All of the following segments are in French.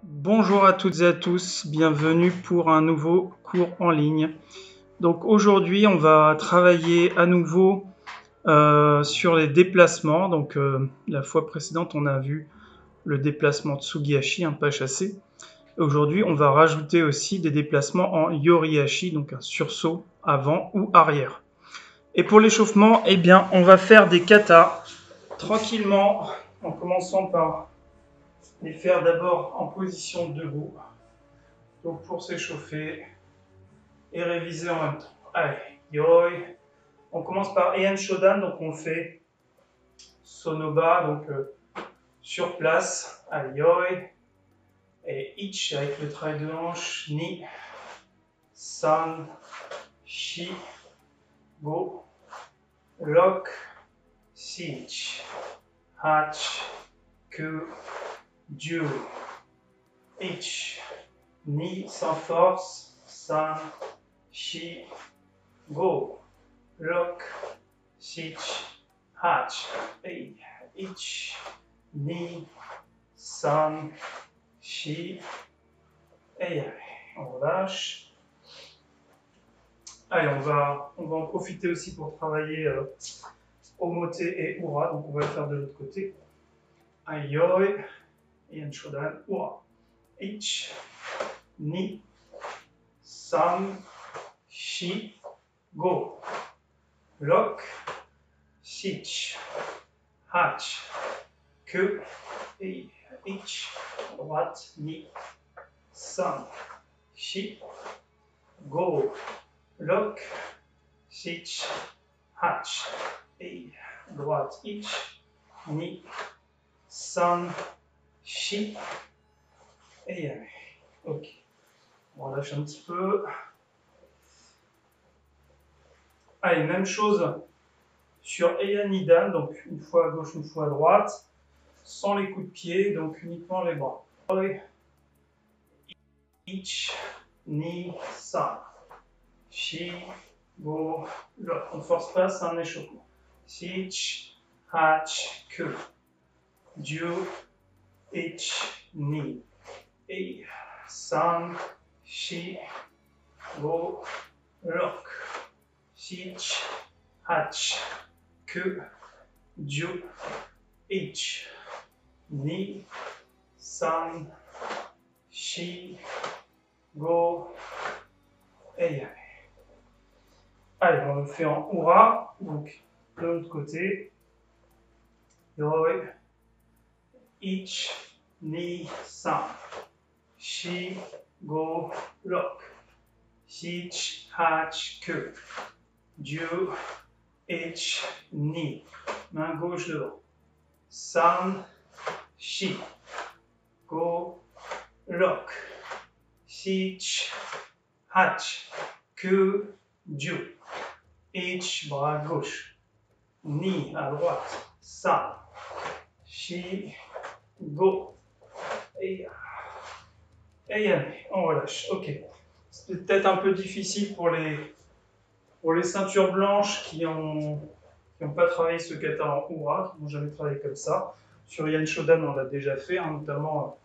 Bonjour à toutes et à tous, bienvenue pour un nouveau cours en ligne. Donc aujourd'hui on va travailler à nouveau sur les déplacements. Donc la fois précédente on a vu le déplacement Tsugihashi, un pas chassé. Aujourd'hui on va rajouter aussi des déplacements en Yorihashi, donc un sursaut avant ou arrière. Et pour l'échauffement, eh bien on va faire des katas tranquillement en commençant par les faire d'abord en position debout. Donc pour s'échauffer et réviser en même temps. Allez, yoi. On commence par Heian Shodan, donc on fait Sonoba, donc sur place. Allez, yoi. Et Ich avec le travail de hanche. Ni, San, Shi, Go, Lock, Sich, Hach, Ku, Dieu. Ich, Ni sans force. San, Shi, Go, Lock, Sich, Hach, Ei, Ich, Ni, San, Shi, Ei. On relâche. Allez, on va en profiter aussi pour travailler Omote et Ura. Donc on va le faire de l'autre côté. Ayoi, Heian Shodan, Ura. Ich, Ni, San, Shi, Go. Lock, Sich, Hach, Ku, Ei, Ich, droite, Ni, San, Shi, Go, Lock, Sich, Hach, Ei, droite, Ich, Ni, San, Shi, Ei. Ok. On relâche un petit peu. Allez, même chose sur Heian Nidan, donc une fois à gauche, une fois à droite, sans les coups de pied, donc uniquement les bras. Ich, Ni, San, Shi, Go, Lock. On ne force pas, c'est un échauffement. Sich, Hach, Ku, Dieu, Ich, Ni, Ei, San, Shi, Go, Lock. Sich, Hach, Ku, Dieu, Ich, Ni, San, Shi, Go, Ei. Allez, on le fait en Ura, donc de l'autre côté. Yoi, Ich, Ni, San, Shi, Go, Lock. Sich, Hach, Ku, Dieu, Ich, Ni. Main gauche devant. San, Shi, Go, Lock. Sich, Hach, Ku, Dieu. Ich, bras gauche. Ni à droite. San, Shi, Go. Et on relâche. Ok. C'est peut-être un peu difficile pour les ceintures blanches qui n'ont pas travaillé ce kata en Ura, qui n'ont jamais travaillé comme ça. Sur Heian Shodan, on l'a déjà fait, hein, notamment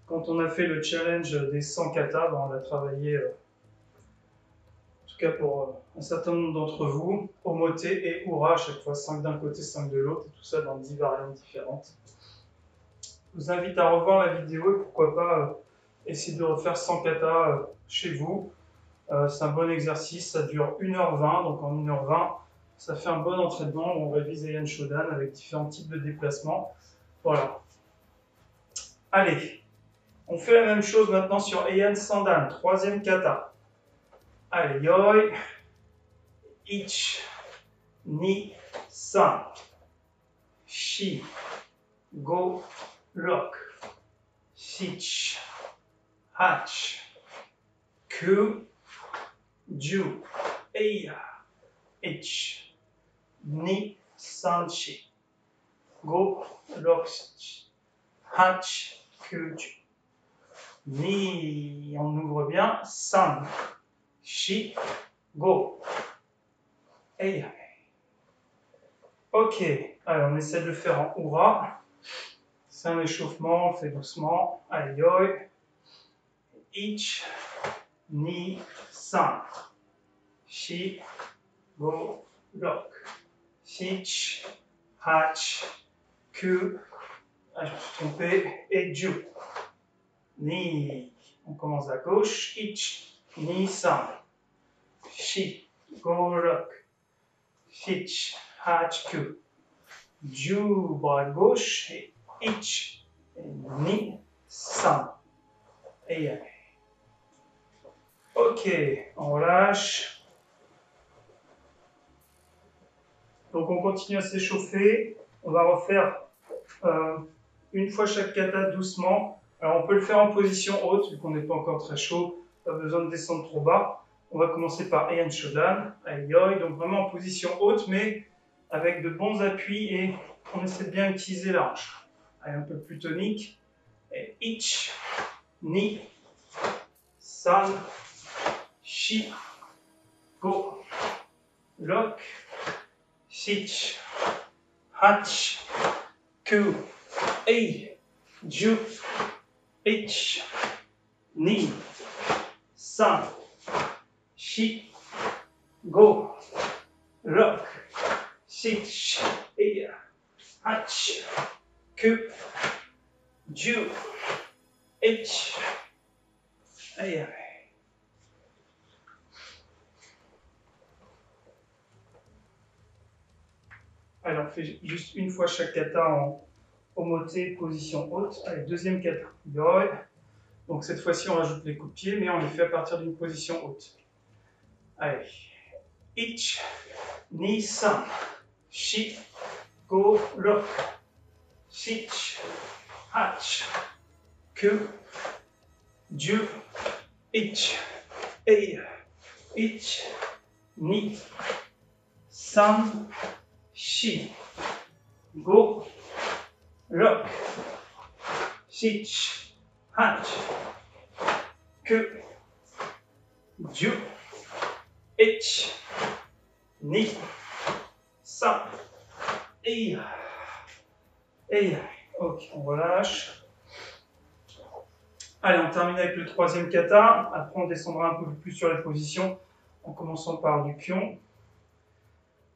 quand on a fait le challenge des 100 katas, on l'a travaillé, en tout cas pour un certain nombre d'entre vous, Omote et Ura, à chaque fois 5 d'un côté, 5 de l'autre, et tout ça dans 10 variantes différentes. Je vous invite à revoir la vidéo et pourquoi pas essayer de refaire 100 katas chez vous. C'est un bon exercice, ça dure 1h20, donc en 1h20, ça fait un bon entraînement. On révise Heian Shodan avec différents types de déplacements. Voilà. Allez, on fait la même chose maintenant sur Heian Sandan, troisième kata. Allez, yoi, Ich, Ni, San, Shi, Go, Lock, Sich, Hach, Ku, Dieu, Ei, Ich, Ni, San, Shi, Go, Lock, Sich, Hach, Ku, Dieu. Ni, on ouvre bien, San, Shi, Go, Ei. Ok, alors on essaie de le faire en Ura. C'est un échauffement, on le fait doucement. Allez, yoi. Ich, ni, san. Shi, go, lock. Shich, hach, ku. Ah, je me suis trompé. Et ju. Ni. On commence à gauche. Ich, ni, san. Shi, go, lock. Shich, hach, ku. Ju, bras gauche. Et ich, ni, san. Et allez. Ok, on relâche. Donc on continue à s'échauffer. On va refaire une fois chaque kata doucement. Alors on peut le faire en position haute, vu qu'on n'est pas encore très chaud. Pas besoin de descendre trop bas. On va commencer par Heian Shodan, Aiyoi, donc vraiment en position haute, mais avec de bons appuis et on essaie de bien utiliser la hanche. Allez, un peu plus tonique. Et ich, ni, san, shi, go, lock, shich, hach, ku, ei, ju, ich, ni, san, shi, go, lock, shich, ei, hach, ku, ju, ich, ei. Alors, on fait juste une fois chaque kata en omote, position haute. Allez, deuxième kata. Yoi. Donc, cette fois-ci, on rajoute les coups de pied, mais on les fait à partir d'une position haute. Allez. Ich, ni, san, shi, go, lock, shich, hach, ku, ju, ich, ei, ich, ni, san, shi, go, lock, shich, hach, ku, ju, ich, ni, san, ei. Ok, on relâche. Allez, on termine avec le troisième kata. Après, on descendra un peu plus sur les positions en commençant par du kion.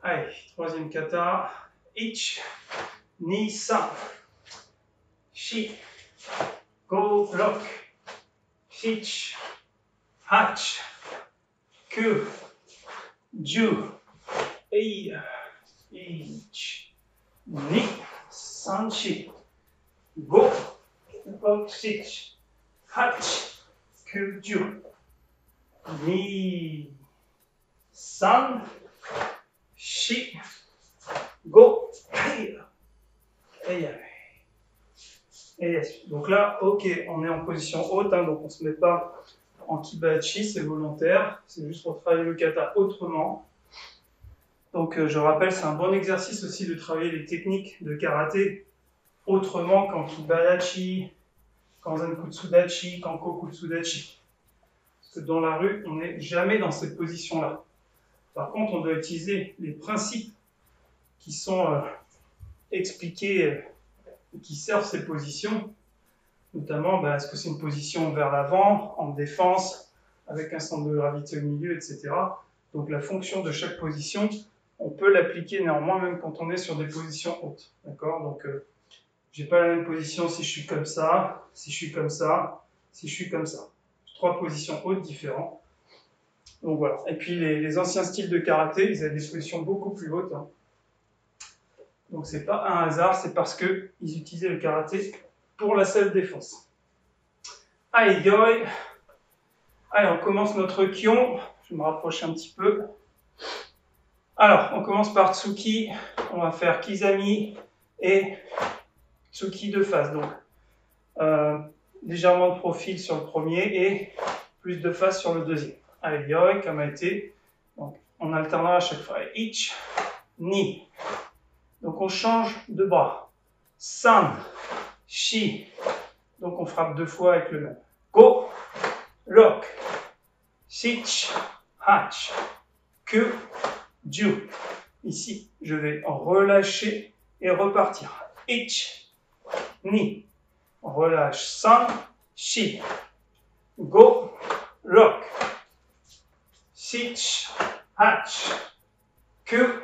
Allez, troisième kata. Ich, ni, san, shi, go, lock, shich, hach, ku, ju, ei, ich, ni, san, shi, go, lock, shich, hach, ku, ju, ni, san, shi, go, et donc là, ok, on est en position haute, hein, donc on ne se met pas en kibachi, c'est volontaire, c'est juste pour travailler le kata autrement. Donc je rappelle, c'est un bon exercice aussi de travailler les techniques de karaté autrement qu'en kibachi, qu'en zenkutsudachi, qu'en kokutsudachi. Parce que dans la rue, on n'est jamais dans cette position-là. Par contre, on doit utiliser les principes qui sont expliqués, qui servent ces positions, notamment est-ce que c'est une position vers l'avant, en défense, avec un centre de gravité au milieu, etc. Donc la fonction de chaque position, on peut l'appliquer néanmoins même quand on est sur des positions hautes. D'accord ? Donc j'ai pas la même position si je suis comme ça, si je suis comme ça, si je suis comme ça. Trois positions hautes différentes. Donc voilà. Et puis les anciens styles de karaté, ils avaient des positions beaucoup plus hautes. Hein. Donc c'est pas un hasard, c'est parce qu'ils utilisaient le karaté pour la self-défense. Allez, yoi. Allez, on commence notre kion. Je vais me rapprocher un petit peu. Alors, on commence par tsuki. On va faire kizami et tsuki de face. Donc, légèrement de profil sur le premier et plus de face sur le deuxième. Allez, yoi, kamaete. Donc, on alternera à chaque fois. Ich, ni. Donc, on change de bras. San, shi. Donc, on frappe deux fois avec le même. Go, lock, shich, hach, ku, ju. Ici, je vais relâcher et repartir. Ich, ni. Relâche, san, shi. Go, lock. Sich, hach. Ku,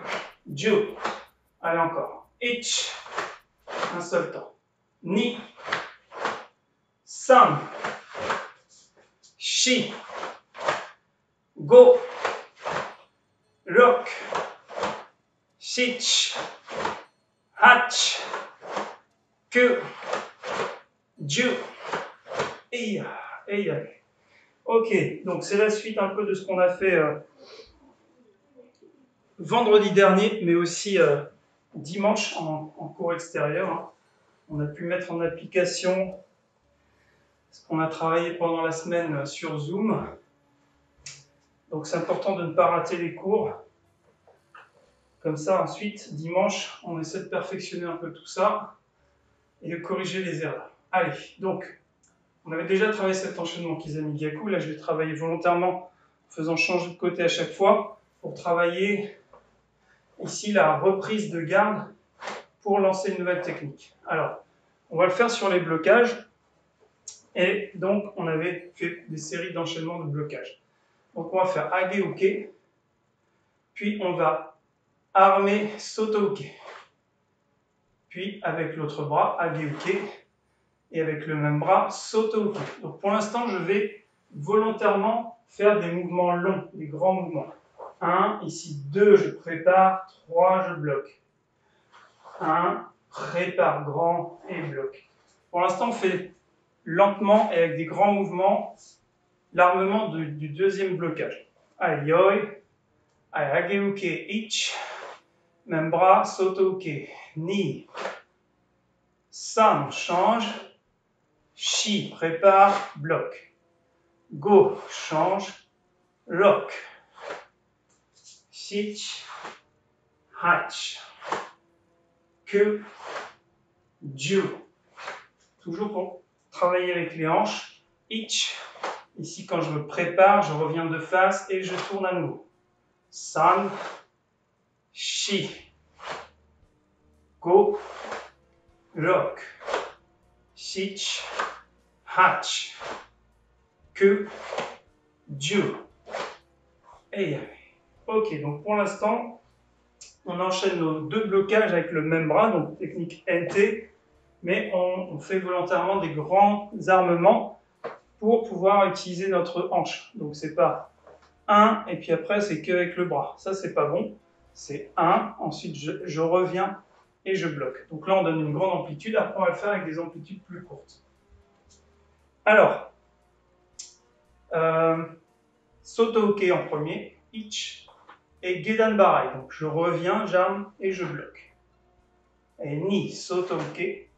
ju. Allez encore. Ich, un seul temps. Ni, san, shi. Go, lock. Sich, hach. Ku, ju. Et ok, donc c'est la suite un peu de ce qu'on a fait vendredi dernier, mais aussi dimanche en cours extérieur. Hein. On a pu mettre en application ce qu'on a travaillé pendant la semaine sur Zoom. Donc c'est important de ne pas rater les cours. Comme ça, ensuite, dimanche, on essaie de perfectionner un peu tout ça et de corriger les erreurs. Allez, donc, on avait déjà travaillé cet enchaînement Kizami-Gyaku. Là, je vais travailler volontairement en faisant changer de côté à chaque fois pour travailler ici la reprise de garde pour lancer une nouvelle technique. Alors, on va le faire sur les blocages. Et donc, on avait fait des séries d'enchaînements de blocages. Donc, on va faire Age-Uke, puis on va armer Soto-Uke. Puis, avec l'autre bras, Age-Uke, et avec le même bras, Soto-Uke. Donc, pour l'instant, je vais volontairement faire des mouvements longs, des grands mouvements. 1, ici 2, je prépare, 3, je bloque. 1, prépare, grand et bloque. Pour l'instant, on fait lentement et avec des grands mouvements l'armement du deuxième blocage. Allez, yoi, allez, Age-Uke, ich, même bras, Soto-Uke, ni, san, change, shi, prépare, bloque, go, change, lock, sich, hach, ku, ju. Toujours pour travailler avec les hanches, ich. Ici, quand je me prépare, je reviens de face et je tourne à nouveau. San, shi, go, lock, sich, hach, ku, ju. Et ok, donc pour l'instant, on enchaîne nos deux blocages avec le même bras, donc technique NT, mais on fait volontairement des grands armements pour pouvoir utiliser notre hanche. Donc c'est pas 1 et puis après c'est qu'avec le bras. Ça c'est pas bon. C'est 1, ensuite je reviens et je bloque. Donc là on donne une grande amplitude, après on va le faire avec des amplitudes plus courtes. Alors, Soto-Uke en premier, ich, et Gedan Barai. Donc je reviens, j'arme et je bloque. Et ni, Soto-Uke,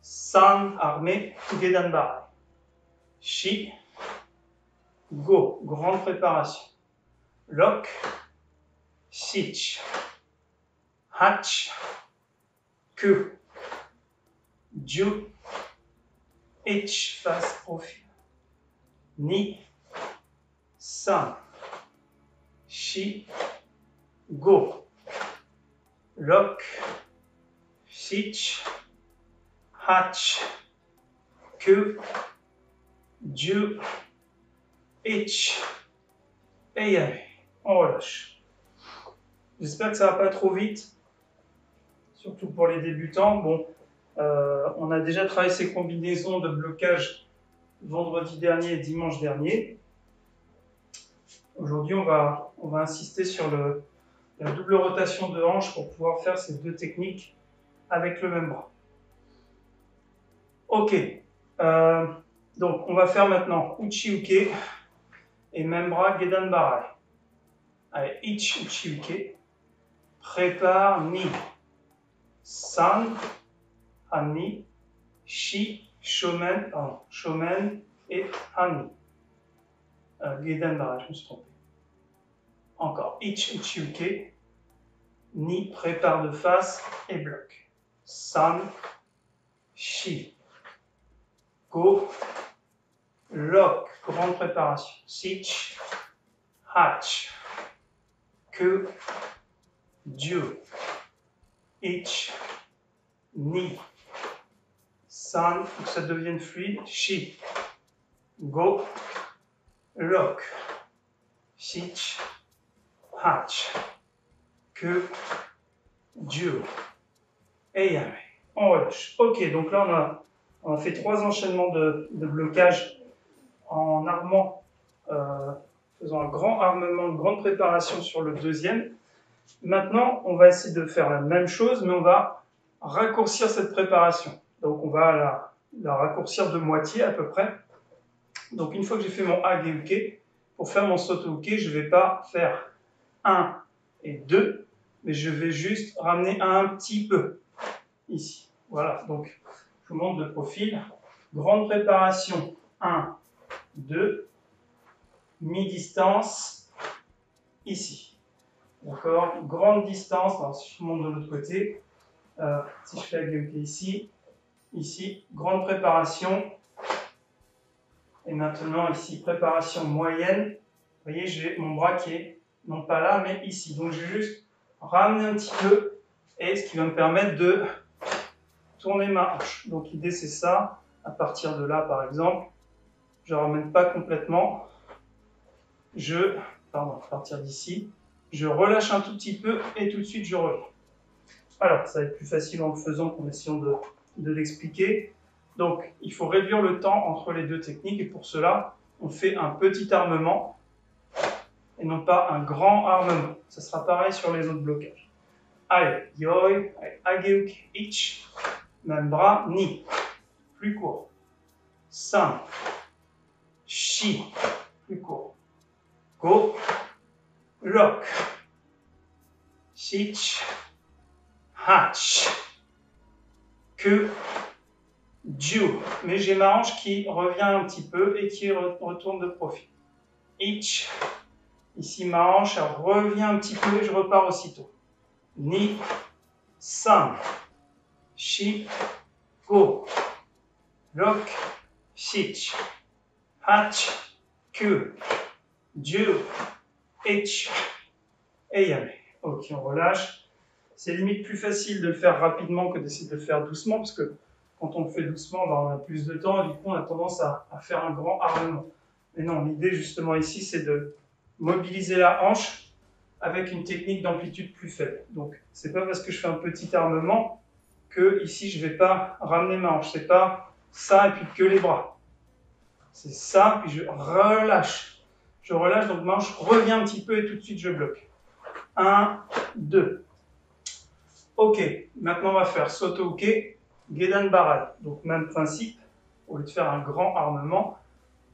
san, armé, Gedan Barai. Shi, go, grande préparation. Lock, sich, hach, ku, ju, ich, face profil. Ni, san, shi, go, lock, sich, hach, ku, ju, ich, et on relâche. J'espère que ça va pas trop vite, surtout pour les débutants. Bon, on a déjà travaillé ces combinaisons de blocage vendredi dernier et dimanche dernier. Aujourd'hui, on va insister sur la double rotation de hanche pour pouvoir faire ces deux techniques avec le même bras. Ok, donc on va faire maintenant Uchi-Uke et même bras Gedan Barai. Allez, ich, Uchi-Uke, prépare, ni, san, hani, shi, shomen, shomen et hani. Gedan Barai, je me suis trompé. Encore, ich, Uchi-Uke, ni, prépare de face et bloque. San, shi, go, lock, grande préparation. Sich, hach, ku, ju, ich, ni, san, faut que ça devienne fluide, shi, go, lock, shich, hach, que, ju, et yame. On relâche. Ok, donc là on a fait 3 enchaînements de blocage en armant, faisant un grand armement, une grande préparation sur le deuxième. Maintenant, on va essayer de faire la même chose, mais on va raccourcir cette préparation. Donc on va la raccourcir de moitié à peu près. Donc une fois que j'ai fait mon Ageuke, pour faire mon Sotouke, je ne vais pas faire 1 et 2, mais je vais juste ramener un petit peu ici. Voilà, donc je vous montre de profil. Grande préparation, 1, 2, mi-distance, ici. D'accord, grande distance, alors si je monte de l'autre côté, si je fais Ageuke ici, grande préparation, et maintenant ici, préparation moyenne. Vous voyez, j'ai mon bras qui est non pas là, mais ici. Donc je vais juste ramener un petit peu, et ce qui va me permettre de tourner ma hanche. Donc l'idée c'est ça, à partir de là par exemple, je ne ramène pas complètement, à partir d'ici, je relâche un tout petit peu, et tout de suite je reviens. Alors, ça va être plus facile en le faisant qu'en essayant de l'expliquer. Donc, il faut réduire le temps entre les deux techniques, et pour cela, on fait un petit armement, et non pas un grand armement. Ça sera pareil sur les autres blocages. Allez, yoi, Ageuke, ich, même bras, ni, plus court. San, shi, plus court. Go, lock, shich, hach, que, ju. Mais j'ai ma hanche qui revient un petit peu et qui retourne de profil. Ich, ici ma hanche elle revient un petit peu et je repars aussitôt. Ni, san, shi, go, lock, shich, hach, que, ju, ich, et yame. Ok, on relâche. C'est limite plus facile de le faire rapidement que d'essayer de le faire doucement, parce que quand on le fait doucement, on a plus de temps, et du coup on a tendance à faire un grand armement. Mais non, l'idée justement ici, c'est de mobiliser la hanche avec une technique d'amplitude plus faible. Donc, c'est pas parce que je fais un petit armement que ici je vais pas ramener ma hanche. C'est pas ça et puis que les bras. C'est ça, puis je relâche. Je relâche, donc ma hanche revient un petit peu et tout de suite je bloque. 1, 2. Ok, maintenant on va faire Sotouke, Gedan Barai. Donc même principe, au lieu de faire un grand armement.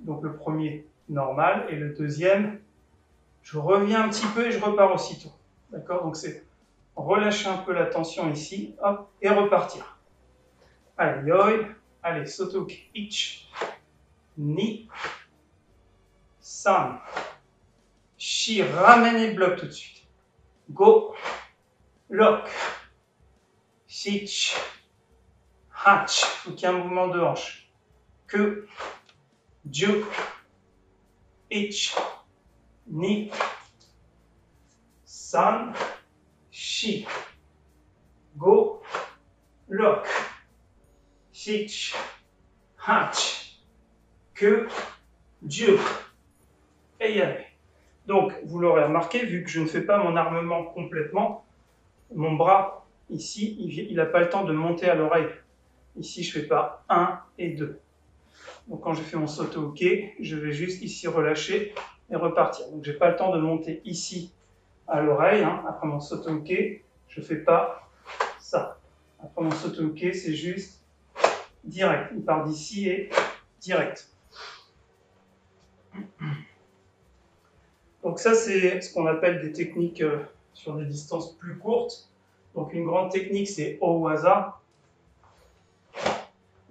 Donc le premier, normal, et le deuxième, je reviens un petit peu et je repars aussitôt. D'accord? Donc c'est relâcher un peu la tension ici, hop, et repartir. Allez, yoi, allez, Sotouke, ich, ni, san, shi, ramène et bloque tout de suite. Go, lock, shich, hach, il faut qu'il y ait un mouvement de hanche. Que, ju, ich, ni, san, shi, go, lock, shich, hach, que, ju, et yame. Donc, vous l'aurez remarqué, vu que je ne fais pas mon armement complètement, mon bras, ici, il n'a pas le temps de monter à l'oreille. Ici, je ne fais pas 1 et 2. Donc, quand je fais mon Sotouke, je vais juste ici relâcher et repartir. Donc, je n'ai pas le temps de monter ici à l'oreille. Après mon Sotouke, je ne fais pas ça. Après mon Sotouke, c'est juste direct. Il part d'ici et direct. Donc ça, c'est ce qu'on appelle des techniques sur des distances plus courtes. Donc une grande technique, c'est Owaza.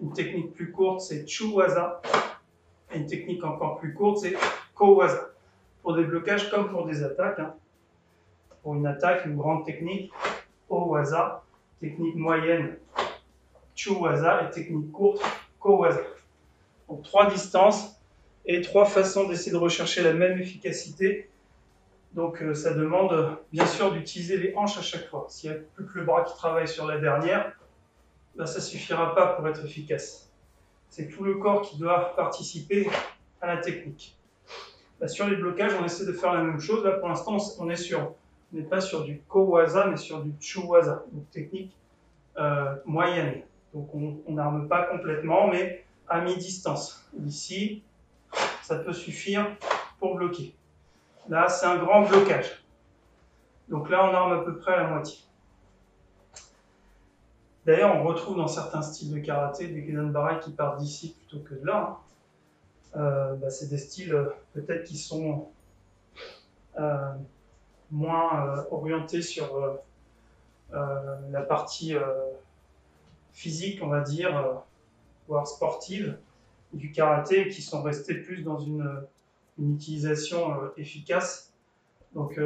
Une technique plus courte, c'est Chuwaza. Et une technique encore plus courte, c'est Kowaza. Pour des blocages comme pour des attaques. Pour une attaque, une grande technique, Owaza. Technique moyenne, Chuwaza. Et technique courte, Kowaza. Donc 3 distances. Et 3 façons d'essayer de rechercher la même efficacité. Donc ça demande bien sûr d'utiliser les hanches à chaque fois. S'il n'y a plus que le bras qui travaille sur la dernière, ben, ça ne suffira pas pour être efficace. C'est tout le corps qui doit participer à la technique. Ben, sur les blocages, on essaie de faire la même chose. Là, pour l'instant, on n'est pas sur du Kowaza, mais sur du Chuwaza, donc technique moyenne. Donc on n'arme pas complètement, mais à mi-distance. Ici, ça peut suffire pour bloquer. Là, c'est un grand blocage. Donc là, on arme à peu près à la moitié. D'ailleurs, on retrouve dans certains styles de karaté des gedan-barai qui partent d'ici plutôt que de là. Bah, c'est des styles peut-être qui sont moins orientés sur la partie physique, on va dire, voire sportive du karaté, qui sont restés plus dans une utilisation efficace. Donc,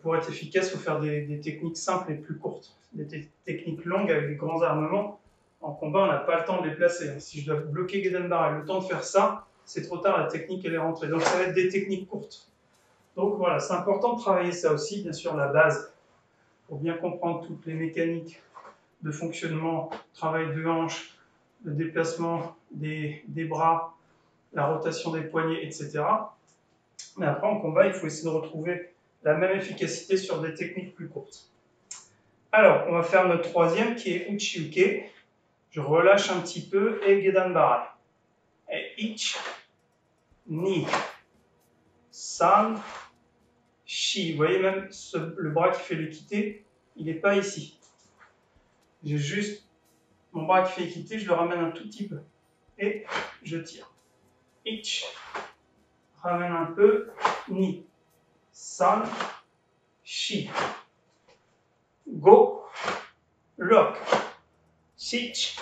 pour être efficace, il faut faire des techniques simples et plus courtes. Des techniques longues avec des grands armements. En combat, on n'a pas le temps de les placer. Si je dois bloquer gedan-barai, le temps de faire ça, c'est trop tard, la technique elle est rentrée. Donc, ça va être des techniques courtes. Donc voilà, c'est important de travailler ça aussi, bien sûr, la base, pour bien comprendre toutes les mécaniques de fonctionnement, travail de hanche, le déplacement des bras, la rotation des poignets, etc. Mais après, en combat, il faut essayer de retrouver la même efficacité sur des techniques plus courtes. Alors, on va faire notre troisième qui est Uchi-Uke. Je relâche un petit peu et gedan-barai. Et ich, ni, san, shi. Vous voyez même le bras qui fait l'équité, il n'est pas ici. J'ai juste mon bras qui fait équité, je le ramène un tout petit peu. Et je tire. Ich, ramène un peu, ni, san, shi. Go, lock, sich,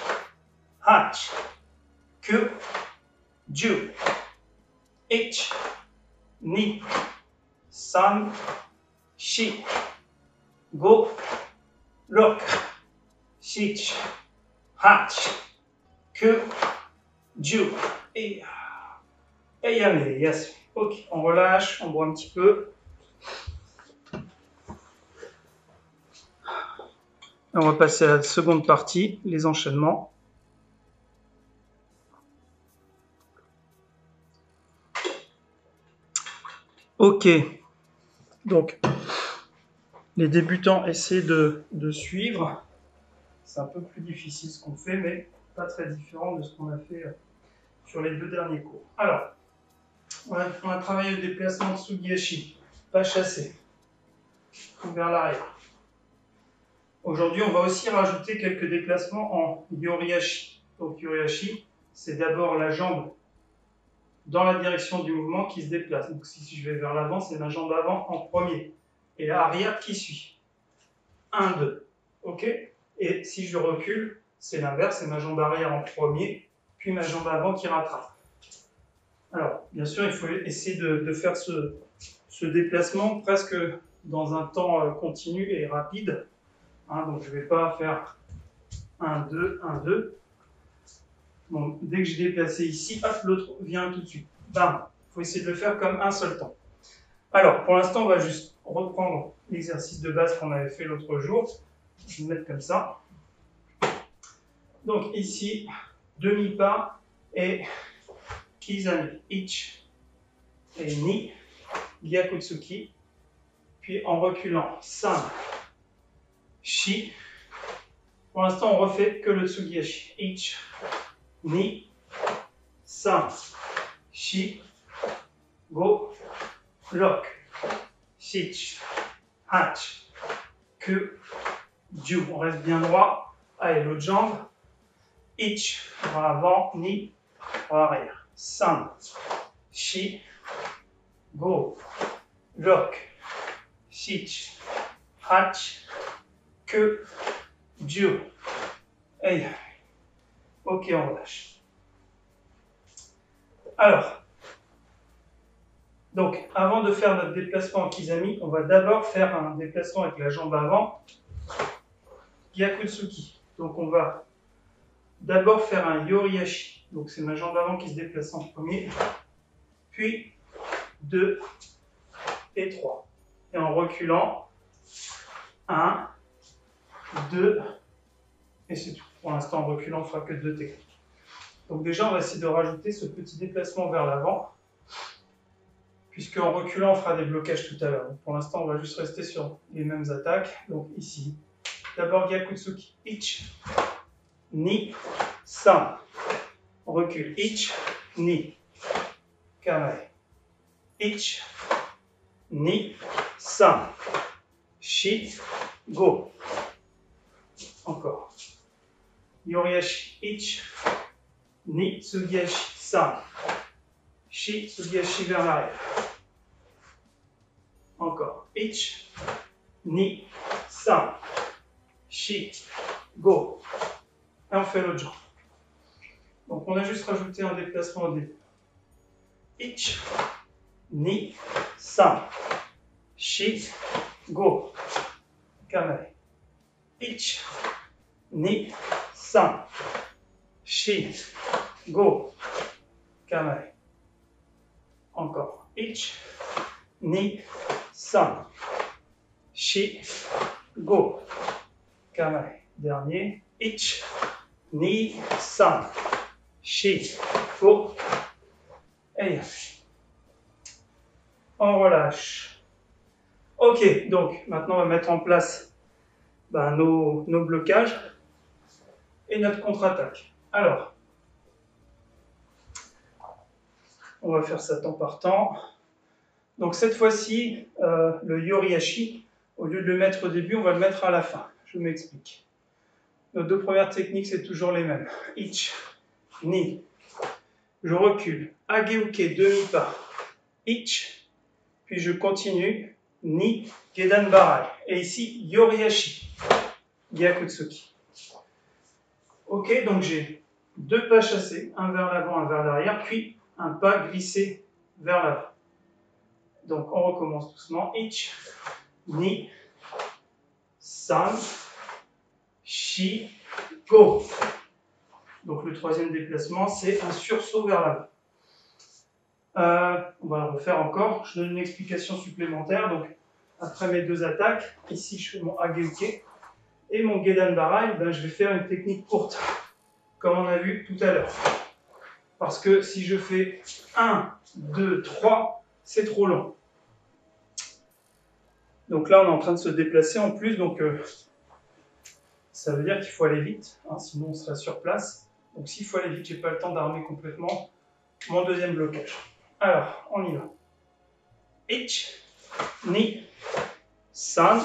hach, ku, ju, ich, ni, san, shi, go, lock, sich, hach, ku, ju. Et yamé, yes. Ok, on relâche, on boit un petit peu. On va passer à la seconde partie, les enchaînements. Ok, donc les débutants essaient de suivre. C'est un peu plus difficile ce qu'on fait, mais pas très différent de ce qu'on a fait sur les 2 derniers cours. Alors, on a travaillé le déplacement de Sugihachi, pas chassé, vers l'arrière. Aujourd'hui, on va aussi rajouter quelques déplacements en Yorihashi. Donc Yorihashi, c'est d'abord la jambe dans la direction du mouvement qui se déplace. Donc si je vais vers l'avant, c'est ma jambe avant en premier. Et l'arrière qui suit. 1, 2. Ok? Et si je recule, c'est l'inverse, c'est ma jambe arrière en premier, puis ma jambe avant qui rattrape. Alors, bien sûr, il faut essayer de faire ce déplacement presque dans un temps continu et rapide. Donc, je ne vais pas faire 1, 2, 1, 2. Bon, dès que j'ai déplacé ici, hop, l'autre vient tout de suite. Bam! Il faut essayer de le faire comme un seul temps. Alors, pour l'instant, on va juste reprendre l'exercice de base qu'on avait fait l'autre jour. Je vais me mettre comme ça. Donc ici, demi-pas et Kizami, Ich et Ni, Gyakutsuki. Puis en reculant, San, Shi. Pour l'instant, on refait que le Tsugihashi. Ich, Ni, San, Shi, Go, Lock, Sich, Hach, Ku, Ju. On reste bien droit. Allez, l'autre jambe. Ich, bras avant, Ni, bras arrière. San, Shi, Go, Lock, Sich, Hach, Ku, Ju. Et ok, on relâche. Alors, donc, avant de faire notre déplacement en Kizami, on va d'abord faire un déplacement avec la jambe avant, Gyakutsuki. Donc, on va d'abord faire un Yorihashi. Donc, c'est ma jambe avant qui se déplace en premier. Puis, 2 et 3. Et en reculant, 1, 2 Et c'est tout. Pour l'instant, en reculant, on ne fera que 2 techniques. Donc déjà, on va essayer de rajouter ce petit déplacement vers l'avant, puisqu'en reculant, on fera des blocages tout à l'heure. Pour l'instant, on va juste rester sur les mêmes attaques. Donc ici, d'abord Gyakutsuki, ich, ni, san. On recule, ich, ni, kamae. Ich, ni, san. Shi, go. Encore. Yoriashi, ich, ni, tsugiashi, san. Shi, tsugiashi vers l'arrière. Encore. Ich, ni, san. Shi, go. Et on fait l'autre jambe. Donc on a juste rajouté un déplacement au début. Ich, ni, san. Shi, go. Kamae. Ich, ni, san. Shi, go. Kamae. Encore. Ich, ni, san. Shi, go. Kamae. Dernier. Ich, ni, san. Shi, go. Et on relâche. Ok, donc maintenant on va mettre en place nos blocages et notre contre-attaque. Alors, on va faire ça temps par temps. Donc cette fois-ci, le Yoriashi, au lieu de le mettre au début, on va le mettre à la fin. Je m'explique. Nos 2 premières techniques, c'est toujours les mêmes. Ich, ni. Je recule. Ageuke, demi-pas. Ich. Puis je continue. Ni, Gedan Barai. Et ici, Yoriashi. Gyakutsuki. Ok, donc j'ai 2 pas chassés. Un vers l'avant, un vers l'arrière. Puis un pas glissé vers l'avant. Donc on recommence doucement. Ich, ni, san, shi, go. Donc le 3e déplacement, c'est un sursaut vers l'avant. On va le refaire encore. Je donne une explication supplémentaire. Donc après mes 2 attaques, ici je fais mon Ageuke et mon Gedan Barai, je vais faire une technique courte, comme on a vu tout à l'heure. Parce que si je fais 1, 2, 3, c'est trop long. Donc là, on est en train de se déplacer en plus, donc ça veut dire qu'il faut aller vite, sinon on sera sur place. Donc s'il faut aller vite, je n'ai pas le temps d'armer complètement mon 2e blocage. Alors, on y va. Ich, ni, san,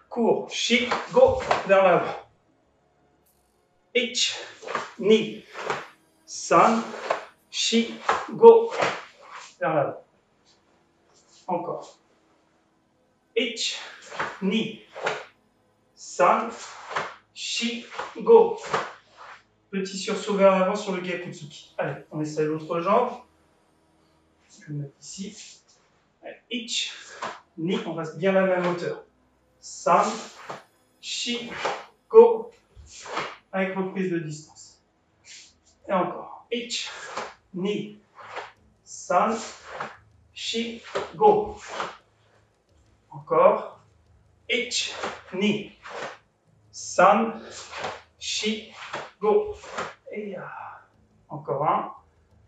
cours, shi, go, vers l'avant. Ich, ni, san, shi, go, vers l'avant. Encore. Ich, ni, san, shi, go. Petit sursaut vers l'avant sur le Gyakutsuki. Allez, on essaie l'autre jambe. Je vais le mettre ici. Allez, ich, ni, on reste bien à la même hauteur. San, shi, go. Avec reprise de distance. Et encore. Ich, ni, san, shi, go. Encore. Ich, ni, san, shi, go. Et encore un.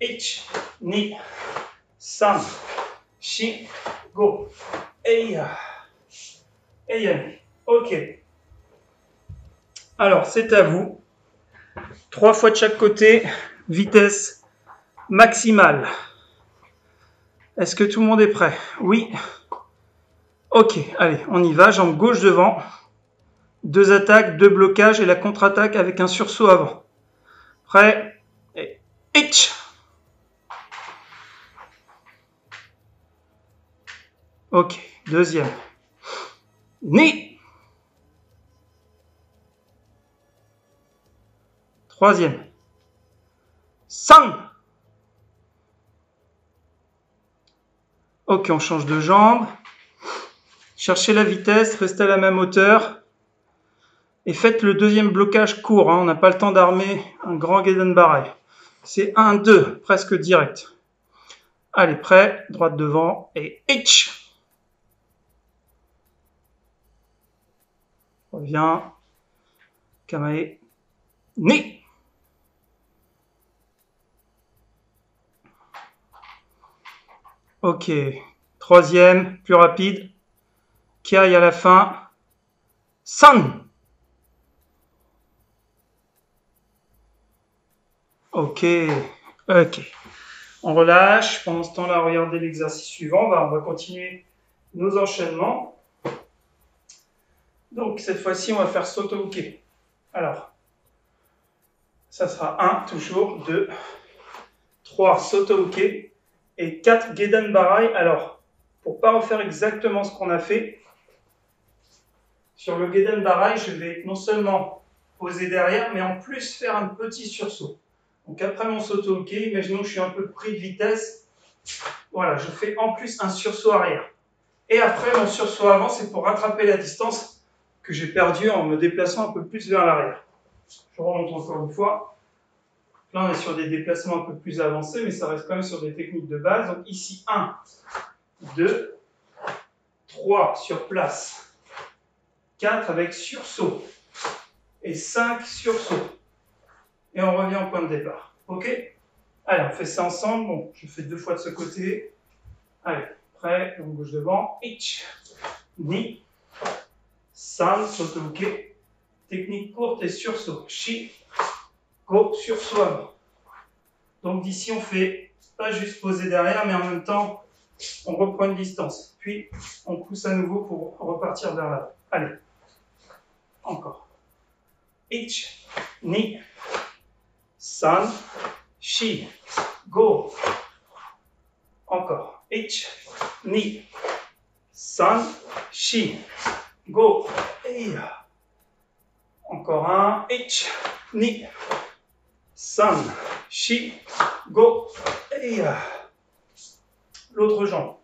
Ich, ni, san, shi, go. Et ok. Alors, c'est à vous. 3 fois de chaque côté. Vitesse maximale. Est-ce que tout le monde est prêt? Oui. Ok, allez, on y va. Jambe gauche devant. 2 attaques, 2 blocages et la contre-attaque avec un sursaut avant. Prêt? Et ich. Ok, 2e. Ni. 3e. San. Ok, on change de jambe. Cherchez la vitesse, restez à la même hauteur. Et faites le 2e blocage court. On n'a pas le temps d'armer un grand Gedan Barai. C'est 1, 2, presque direct. Allez, prêt, droite devant et ich. Reviens. Kamae. Ni. Ok. Troisième, plus rapide. Kai à la fin. San. Ok. Ok. On relâche. Pendant ce temps-là, regardez l'exercice suivant. On va continuer nos enchaînements. Donc, cette fois-ci, on va faire Soto-uke. Alors, ça sera 1, toujours, 2, 3, Soto-uke et 4, Gedan Barai. Alors, pour ne pas refaire exactement ce qu'on a fait, sur le Gedan Barai, je vais non seulement poser derrière, mais en plus faire un petit sursaut. Donc, après mon Soto-uke, imaginons que je suis un peu pris de vitesse. Voilà, je fais en plus un sursaut arrière. Et après, mon sursaut avant, c'est pour rattraper la distance que j'ai perdue en me déplaçant un peu plus vers l'arrière. Je remonte encore une fois. Là, on est sur des déplacements un peu plus avancés, mais ça reste quand même sur des techniques de base. Donc ici, 1, 2, 3 sur place, 4 avec sursaut, et 5 sursauts. Et on revient au point de départ. Ok? Allez, on fait ça ensemble. Bon, je fais 2 fois de ce côté. Allez, prêt, donc gauche devant. Ich, ni, san, soto-uke. Technique courte et sursaut. Shi, go, sursaut avant. Donc d'ici, on fait pas juste poser derrière, mais en même temps, on reprend une distance. Puis, on pousse à nouveau pour repartir vers l'avant. Allez, encore. Ich, ni, san, shi, go. Encore. Ich, ni, san, shi, go. Et encore un. Ich, ni, san, shi, go. Et l'autre jambe.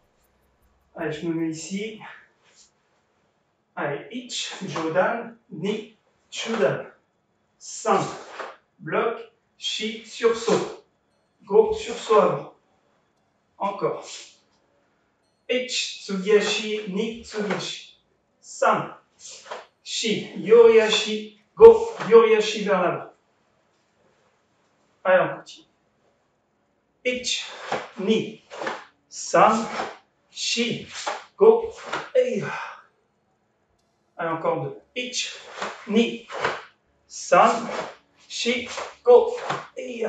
Allez, je me mets ici. Allez, ich, jodan, ni, chudan. San, bloc, shi, sursaut. Go, sursaut avant. Encore. Ich, tsugiashi, ni, tsugiashi. San, shi, yoriashi, go, yoriashi vers l'avant. Allez, on continue. Ich, ni, san, shi, go, et allez, encore 2. Ich, ni, san, shi, go, et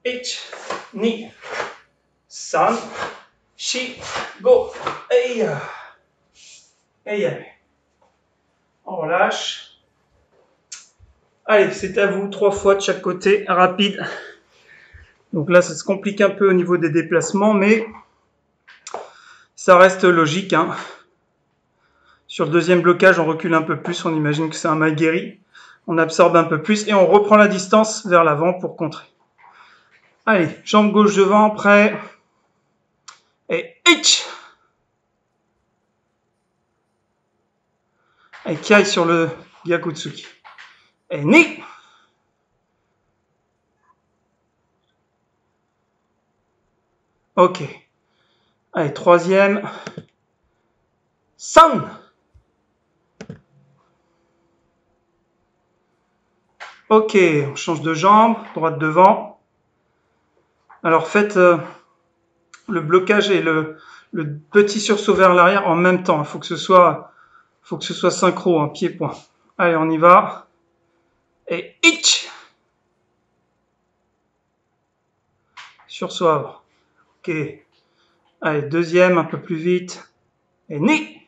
ich, ni, san, shi, go, et allez. On relâche. Allez, c'est à vous, 3 fois de chaque côté, rapide. Donc là, ça se complique un peu au niveau des déplacements, mais ça reste logique. Hein. Sur le deuxième blocage, on recule un peu plus, on imagine que c'est un magueri. On absorbe un peu plus et on reprend la distance vers l'avant pour contrer. Allez, jambe gauche devant, prêt. Et ich. Et kai sur le Gyakutsuki. Et ni. Ok. Allez, troisième. San. Ok, on change de jambe, droite devant. Alors faites le blocage et le petit sursaut vers l'arrière en même temps. Il faut que ce soit synchro, hein, pied-point. Allez, on y va. Et ich. Sursaut avant. Ok. Allez, deuxième, un peu plus vite. Et ni.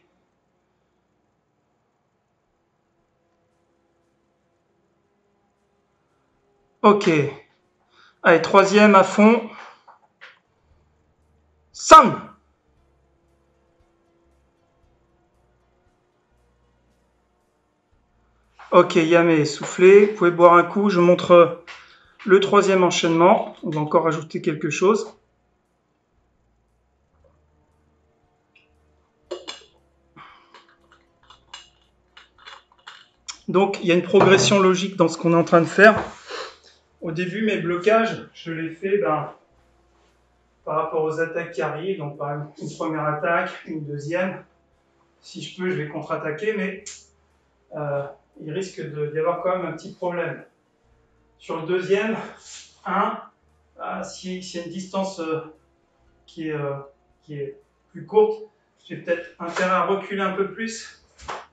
Ok. Allez, troisième à fond. San. Ok, Yame, soufflez. Vous pouvez boire un coup. Je montre le troisième enchaînement. On va encore rajouter quelque chose. Donc, il y a une progression logique dans ce qu'on est en train de faire. Au début, mes blocages, je les fais par rapport aux attaques qui arrivent. Donc, par exemple, une première attaque, une deuxième. Si je peux, je vais contre-attaquer, mais il risque d'y avoir quand même un petit problème. Sur le deuxième, 1, s'il y a une distance qui est plus courte, j'ai peut-être intérêt à reculer un peu plus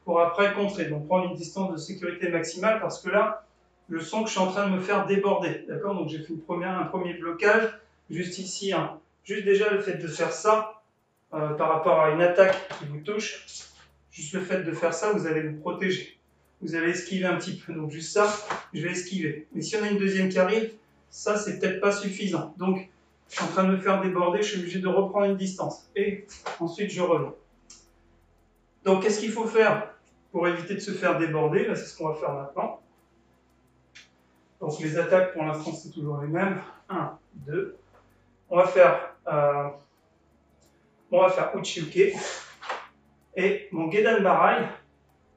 pour après contrer. Donc prendre une distance de sécurité maximale parce que là, je sens que je suis en train de me faire déborder. D'accord? Donc j'ai fait un premier blocage, juste ici. Hein. Juste déjà le fait de faire ça, par rapport à une attaque qui vous touche, juste le fait de faire ça, vous allez vous protéger. Vous allez esquiver un petit peu. Donc juste ça, je vais esquiver. Mais si on a une deuxième qui arrive, ça c'est peut-être pas suffisant. Donc je suis en train de me faire déborder, je suis obligé de reprendre une distance. Et ensuite je reviens. Donc qu'est-ce qu'il faut faire pour éviter de se faire déborder? C'est ce qu'on va faire maintenant. Donc les attaques pour l'instant c'est toujours les mêmes. 1, 2. On va faire Uchiuke. Et mon Gedan Barai,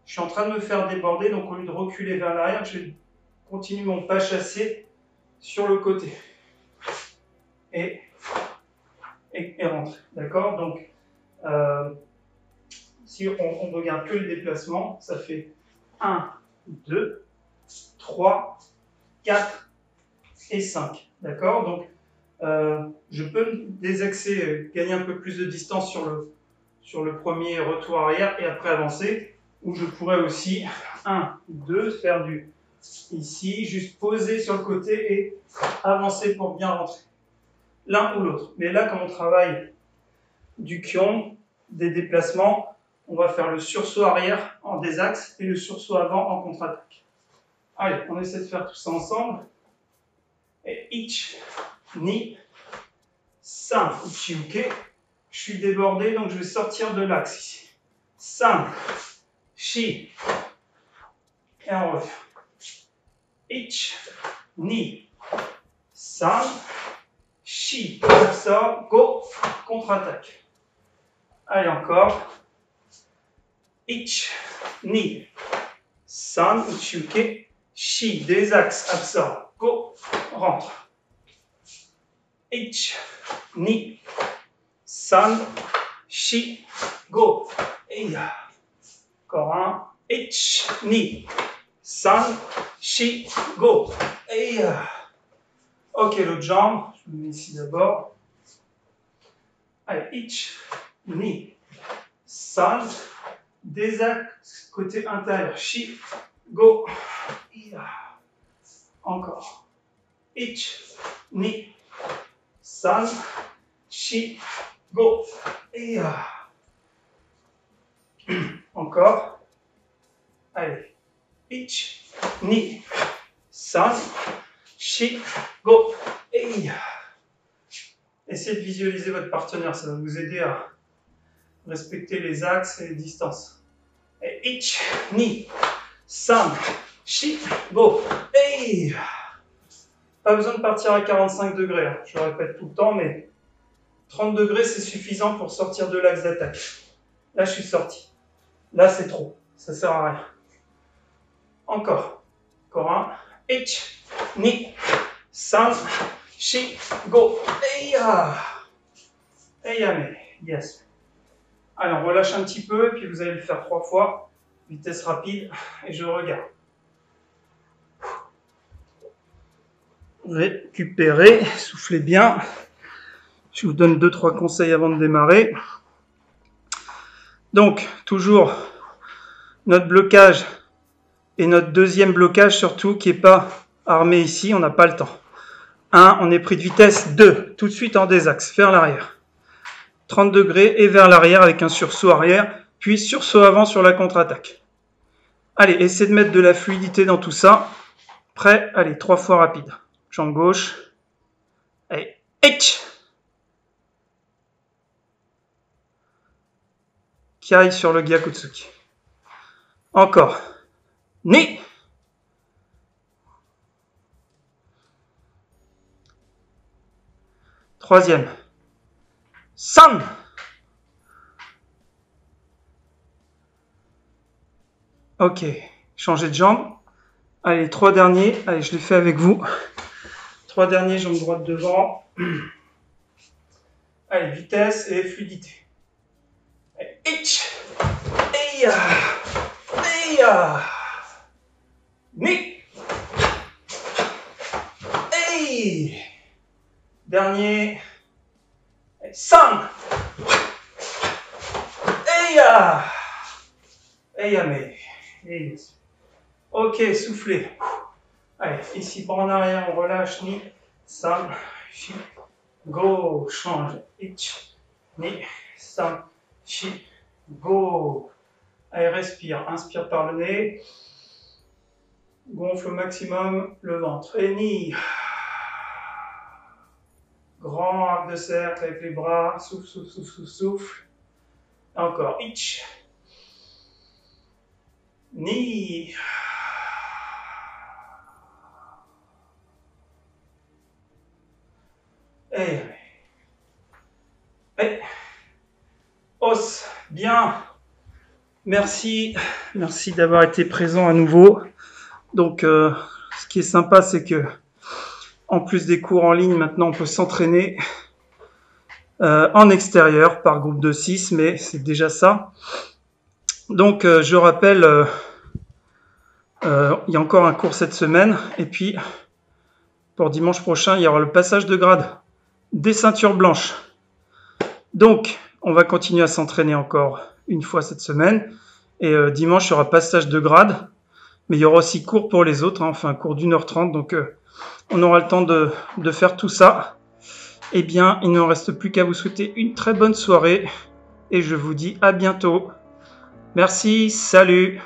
je suis en train de me faire déborder, donc au lieu de reculer vers l'arrière, je vais continuer mon pas chassé sur le côté. Et rentrer. D'accord? Donc, si on regarde que le déplacement, ça fait 1, 2, 3, 4 et 5. D'accord? Donc, je peux me désaxer, gagner un peu plus de distance sur le premier retour arrière et après avancer. Ou je pourrais aussi, 1, 2, faire du ici, juste poser sur le côté et avancer pour bien rentrer. L'un ou l'autre. Mais là, quand on travaille du Kyon, des déplacements, on va faire le sursaut arrière en désaxe et le sursaut avant en contre-attaque. Allez, on essaie de faire tout ça ensemble. Et ich, ni, san, uchiuke. Je suis débordé, donc je vais sortir de l'axe ici. San, shi. Et on revient. Ich, ni, san, shi. Comme ça, go, contre-attaque. Allez, encore. Ich, ni, san, uchiuke, shi. Des axes, absorbe. Go, rentre. Ich, ni, san, shi, go. Et encore un. Ich, ni, san, shi, go. Et ok, l'autre jambe. Je me mets ici d'abord. Allez, ich, ni, san, des axes côté intérieur. Shi, go. Et encore. Ich, ni, san, shi, go. Et encore. Allez. Ich, ni, san, shi, go. Et essayez de visualiser votre partenaire. Ça va vous aider à respecter les axes et les distances. Et ich, ni, san, shi, go. Et pas besoin de partir à 45 degrés. Hein. Je le répète tout le temps, mais 30 degrés, c'est suffisant pour sortir de l'axe d'attaque. Là, je suis sorti. Là, c'est trop. Ça ne sert à rien. Encore. Encore un. Ich, ni, san, shi, go. Eya. Eya, mais yes. Allez, on relâche un petit peu, et puis vous allez le faire 3 fois. Vitesse rapide, et je regarde. Récupérez, soufflez bien. Je vous donne 2-3 conseils avant de démarrer. Donc, toujours notre blocage et notre deuxième blocage surtout qui n'est pas armé ici, on n'a pas le temps. 1, on est pris de vitesse. 2, tout de suite en désaxe, vers l'arrière. 30 degrés et vers l'arrière avec un sursaut arrière, puis sursaut avant sur la contre-attaque. Allez, essayez de mettre de la fluidité dans tout ça. Prêt? Allez, 3 fois rapide. Jambe gauche. Allez, ich. Kai sur le Gyakutsuki. Encore. Ni. Troisième. San. Ok. Changez de jambe. Allez, 3 derniers. Allez, je les fais avec vous. 3 derniers, jambe droite devant. Allez, vitesse et fluidité. Allez, ich. Eya. Eya. Ni. Hey. Dernier. 5. Eya. Eya, mais. Ok, soufflez. Allez, ici, bras en arrière, on relâche. Ni. 5. Go. Change. Ich. Ni. 5. Go. Allez, respire. Inspire par le nez. Gonfle au maximum le ventre. Et ni. Grand arc de cercle avec les bras. Souffle, souffle, souffle, souffle, souffle. Encore. Ich. Ni. Et. Os. Bien. Merci d'avoir été présent à nouveau. Donc, ce qui est sympa, c'est que en plus des cours en ligne, maintenant, on peut s'entraîner en extérieur par groupe de 6, mais c'est déjà ça. Donc, je rappelle, il y a encore un cours cette semaine, et puis pour dimanche prochain, il y aura le passage de grade des ceintures blanches. Donc, on va continuer à s'entraîner encore une fois cette semaine, et dimanche, il y aura passage de grade, mais il y aura aussi cours pour les autres, hein, enfin cours d'1h30, donc on aura le temps de faire tout ça. Eh bien, il ne me reste plus qu'à vous souhaiter une très bonne soirée, et je vous dis à bientôt. Merci, salut!